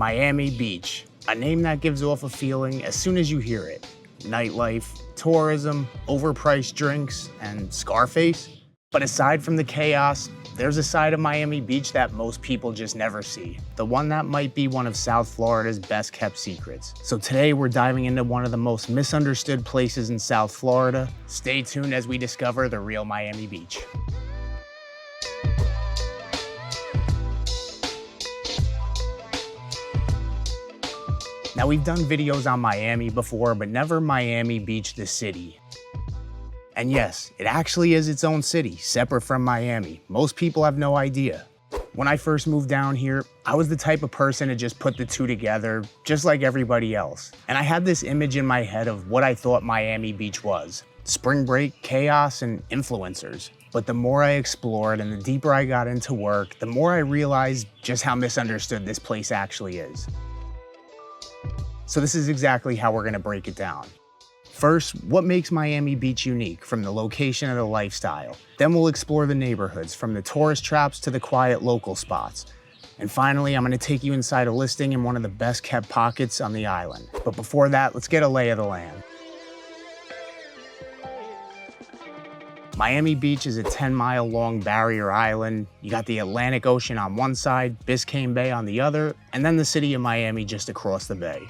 Miami Beach, a name that gives off a feeling as soon as you hear it. Nightlife, tourism, overpriced drinks, and Scarface. But aside from the chaos, there's a side of Miami Beach that most people just never see. The one that might be one of South Florida's best kept secrets. So today we're diving into one of the most misunderstood places in South Florida. Stay tuned as we discover the real Miami Beach. Now, we've done videos on Miami before, but never Miami Beach, the city. And yes, it actually is its own city, separate from Miami. Most people have no idea. When I first moved down here, I was the type of person to just put the two together, just like everybody else. And I had this image in my head of what I thought Miami Beach was. Spring break, chaos, and influencers. But the more I explored and the deeper I got into work, the more I realized just how misunderstood this place actually is. So this is exactly how we're gonna break it down. First, what makes Miami Beach unique, from the location to the lifestyle. Then we'll explore the neighborhoods, from the tourist traps to the quiet local spots. And finally, I'm gonna take you inside a listing in one of the best kept pockets on the island. But before that, let's get a lay of the land. Miami Beach is a 10-mile long barrier island. You got the Atlantic Ocean on one side, Biscayne Bay on the other, and then the city of Miami just across the bay.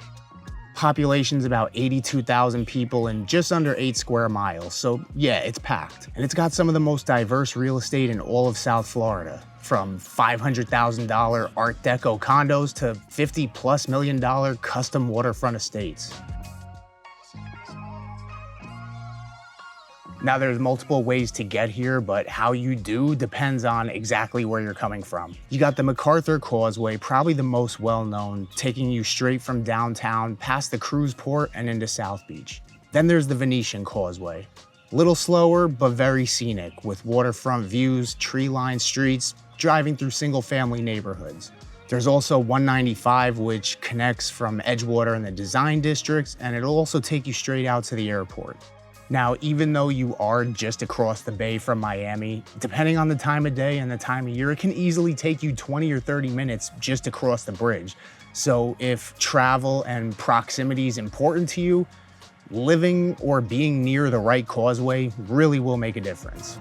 Population's about 82,000 people and just under 8 square miles, so yeah, it's packed. And it's got some of the most diverse real estate in all of South Florida, from $500,000 Art Deco condos to $50+ million custom waterfront estates. Now, there's multiple ways to get here, but how you do depends on exactly where you're coming from. You got the MacArthur Causeway, probably the most well-known, taking you straight from downtown past the cruise port and into South Beach. Then there's the Venetian Causeway. A little slower, but very scenic, with waterfront views, tree-lined streets, driving through single-family neighborhoods. There's also 195, which connects from Edgewater and the design districts, and it'll also take you straight out to the airport. Now, even though you are just across the bay from Miami, depending on the time of day and the time of year, it can easily take you 20 or 30 minutes just to cross the bridge. So if travel and proximity is important to you, living or being near the right causeway really will make a difference.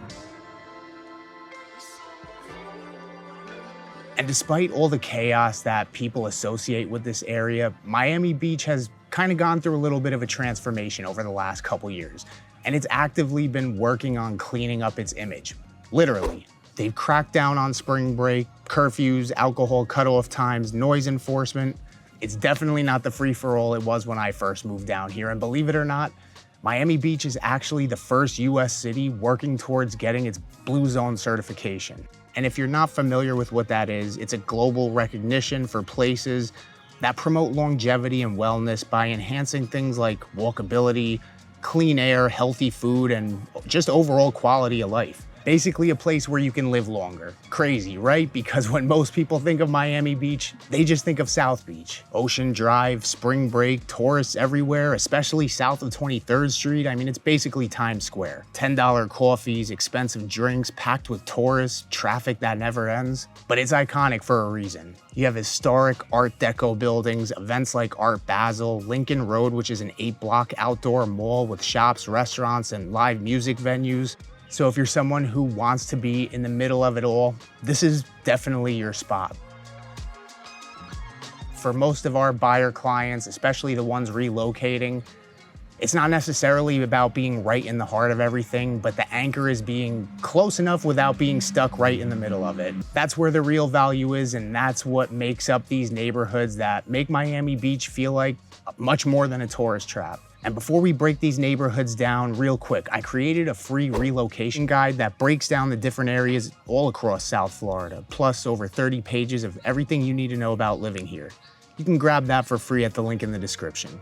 And despite all the chaos that people associate with this area, Miami Beach has kind of gone through a little bit of a transformation over the last couple years, and it's actively been working on cleaning up its image. Literally. They've cracked down on spring break, curfews, alcohol cutoff times, noise enforcement. It's definitely not the free-for-all it was when I first moved down here, and believe it or not, Miami Beach is actually the first US city working towards getting its Blue Zone certification. And if you're not familiar with what that is, it's a global recognition for places that promote longevity and wellness by enhancing things like walkability, clean air, healthy food, and just overall quality of life. Basically a place where you can live longer. Crazy, right? Because when most people think of Miami Beach, they just think of South Beach. Ocean Drive, spring break, tourists everywhere, especially south of 23rd Street. I mean, it's basically Times Square. $10 coffees, expensive drinks, packed with tourists, traffic that never ends. But it's iconic for a reason. You have historic Art Deco buildings, events like Art Basel, Lincoln Road, which is an 8-block outdoor mall with shops, restaurants, and live music venues. So if you're someone who wants to be in the middle of it all, this is definitely your spot. For most of our buyer clients, especially the ones relocating, it's not necessarily about being right in the heart of everything, but the anchor is being close enough without being stuck right in the middle of it. That's where the real value is, and that's what makes up these neighborhoods that make Miami Beach feel like much more than a tourist trap. And before we break these neighborhoods down real quick, I created a free relocation guide that breaks down the different areas all across South Florida, plus over 30 pages of everything you need to know about living here. You can grab that for free at the link in the description.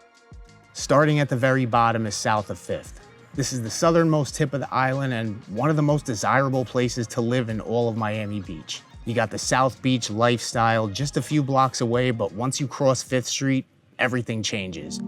Starting at the very bottom is south of 5th. This is the southernmost tip of the island and one of the most desirable places to live in all of Miami Beach. You got the South Beach lifestyle just a few blocks away, but once you cross 5th Street, everything changes.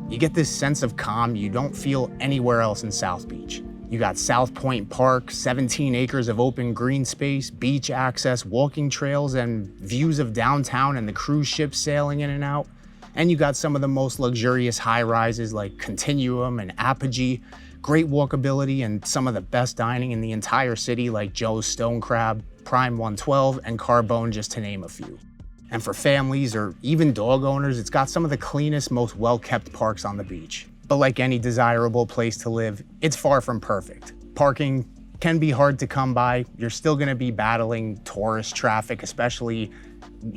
You get this sense of calm you don't feel anywhere else in South Beach. You got South Point Park, 17 acres of open green space, beach access, walking trails, and views of downtown and the cruise ships sailing in and out. And you got some of the most luxurious high-rises like Continuum and Apogee, great walkability, and some of the best dining in the entire city like Joe's Stone Crab, Prime 112, and Carbone, just to name a few. And for families or even dog owners, it's got some of the cleanest, most well-kept parks on the beach. But like any desirable place to live, it's far from perfect. Parking can be hard to come by. You're still gonna be battling tourist traffic, especially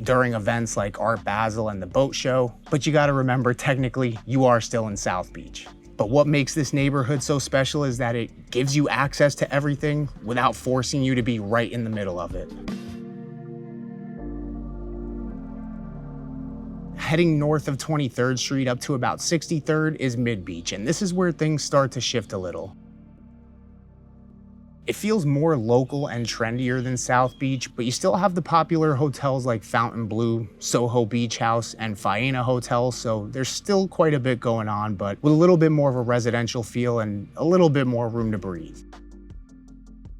during events like Art Basel and the boat show. But you gotta remember, technically, you are still in South Beach. But what makes this neighborhood so special is that it gives you access to everything without forcing you to be right in the middle of it. Heading north of 23rd Street up to about 63rd is Mid-Beach, and this is where things start to shift a little. It feels more local and trendier than South Beach, but you still have the popular hotels like Fontainebleau, Soho Beach House, and Faena Hotel, so there's still quite a bit going on, but with a little bit more of a residential feel and a little bit more room to breathe.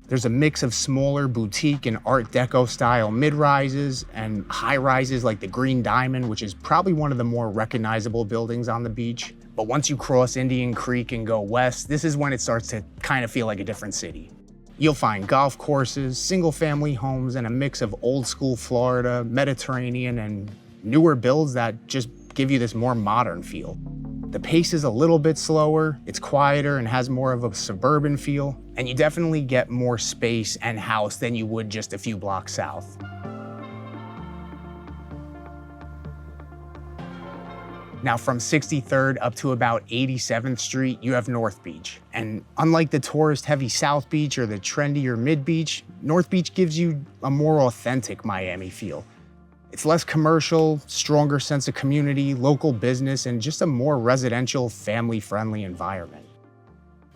There's a mix of smaller boutique and Art Deco style mid-rises and high-rises like the Green Diamond, which is probably one of the more recognizable buildings on the beach. But once you cross Indian Creek and go west, this is when it starts to kind of feel like a different city. You'll find golf courses, single-family homes, and a mix of old-school Florida, Mediterranean, and newer builds that just give you this more modern feel. The pace is a little bit slower, it's quieter and has more of a suburban feel, and you definitely get more space and house than you would just a few blocks south. Now from 63rd up to about 87th Street, you have North Beach. And unlike the tourist-heavy South Beach or the trendier Mid-Beach, North Beach gives you a more authentic Miami feel. It's less commercial, stronger sense of community, local business, and just a more residential, family-friendly environment.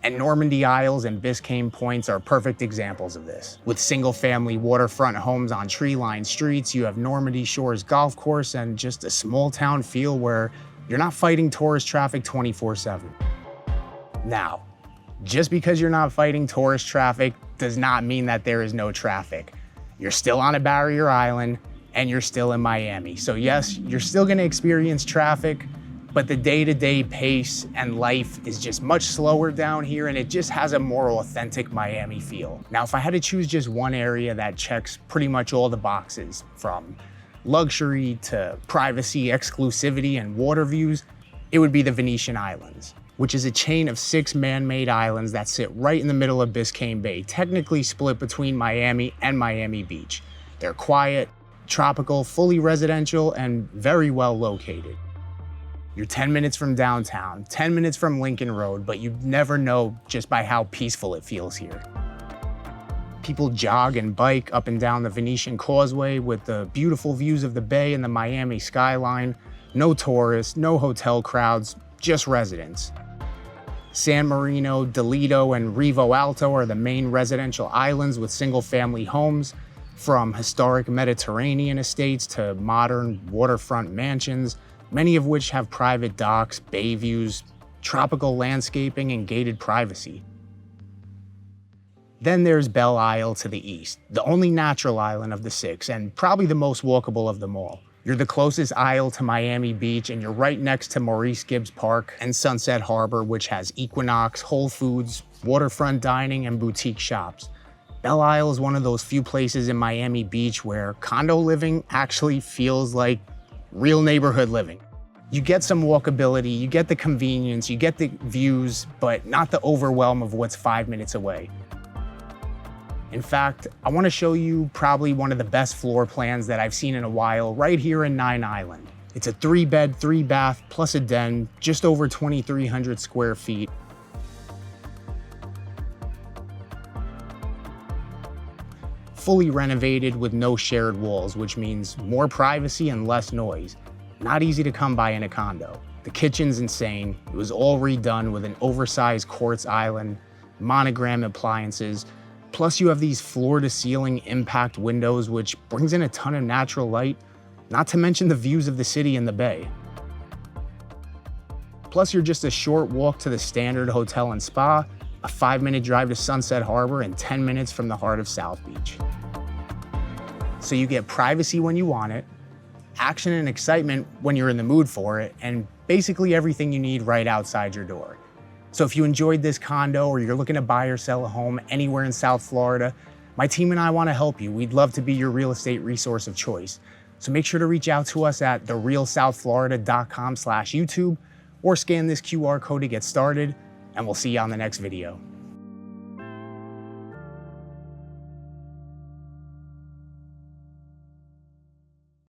And Normandy Isles and Biscayne Points are perfect examples of this. With single-family waterfront homes on tree-lined streets, you have Normandy Shores Golf Course and just a small-town feel where you're not fighting tourist traffic 24/7. Now, just because you're not fighting tourist traffic does not mean that there is no traffic. You're still on a barrier island, and you're still in Miami. So yes, you're still gonna experience traffic, but the day-to-day pace and life is just much slower down here, and it just has a more authentic Miami feel. Now, if I had to choose just one area that checks pretty much all the boxes, from luxury to privacy, exclusivity, and water views, it would be the Venetian Islands, which is a chain of 6 man-made islands that sit right in the middle of Biscayne Bay, technically split between Miami and Miami Beach. They're quiet, tropical, fully residential, and very well located. You're 10 minutes from downtown, 10 minutes from Lincoln Road, but you never know just by how peaceful it feels here. People jog and bike up and down the Venetian Causeway with the beautiful views of the bay and the Miami skyline. No tourists, no hotel crowds, just residents. San Marino, Delito, and Rivo Alto are the main residential islands with single-family homes, from historic Mediterranean estates to modern waterfront mansions, many of which have private docks, bay views, tropical landscaping, and gated privacy. Then there's Belle Isle to the east, the only natural island of the 6, and probably the most walkable of them all. You're the closest isle to Miami Beach, and you're right next to Maurice Gibbs Park and Sunset Harbor, which has Equinox, Whole Foods, waterfront dining, and boutique shops. Belle Isle is one of those few places in Miami Beach where condo living actually feels like real neighborhood living. You get some walkability, you get the convenience, you get the views, but not the overwhelm of what's 5 minutes away. In fact, I want to show you probably one of the best floor plans that I've seen in a while right here in 9 Island. It's a 3-bed, 3-bath, plus a den, just over 2,300 square feet. Fully renovated with no shared walls, which means more privacy and less noise. Not easy to come by in a condo. The kitchen's insane. It was all redone with an oversized quartz island, monogram appliances, plus you have these floor-to-ceiling impact windows, which brings in a ton of natural light, not to mention the views of the city and the bay. Plus you're just a short walk to the Standard Hotel and Spa, a 5-minute drive to Sunset Harbor, and 10 minutes from the heart of South Beach. So you get privacy when you want it, action and excitement when you're in the mood for it, and basically everything you need right outside your door. So if you enjoyed this condo or you're looking to buy or sell a home anywhere in South Florida, my team and I want to help you. We'd love to be your real estate resource of choice. So make sure to reach out to us at therealsouthflorida.com/YouTube or scan this QR code to get started, and we'll see you on the next video.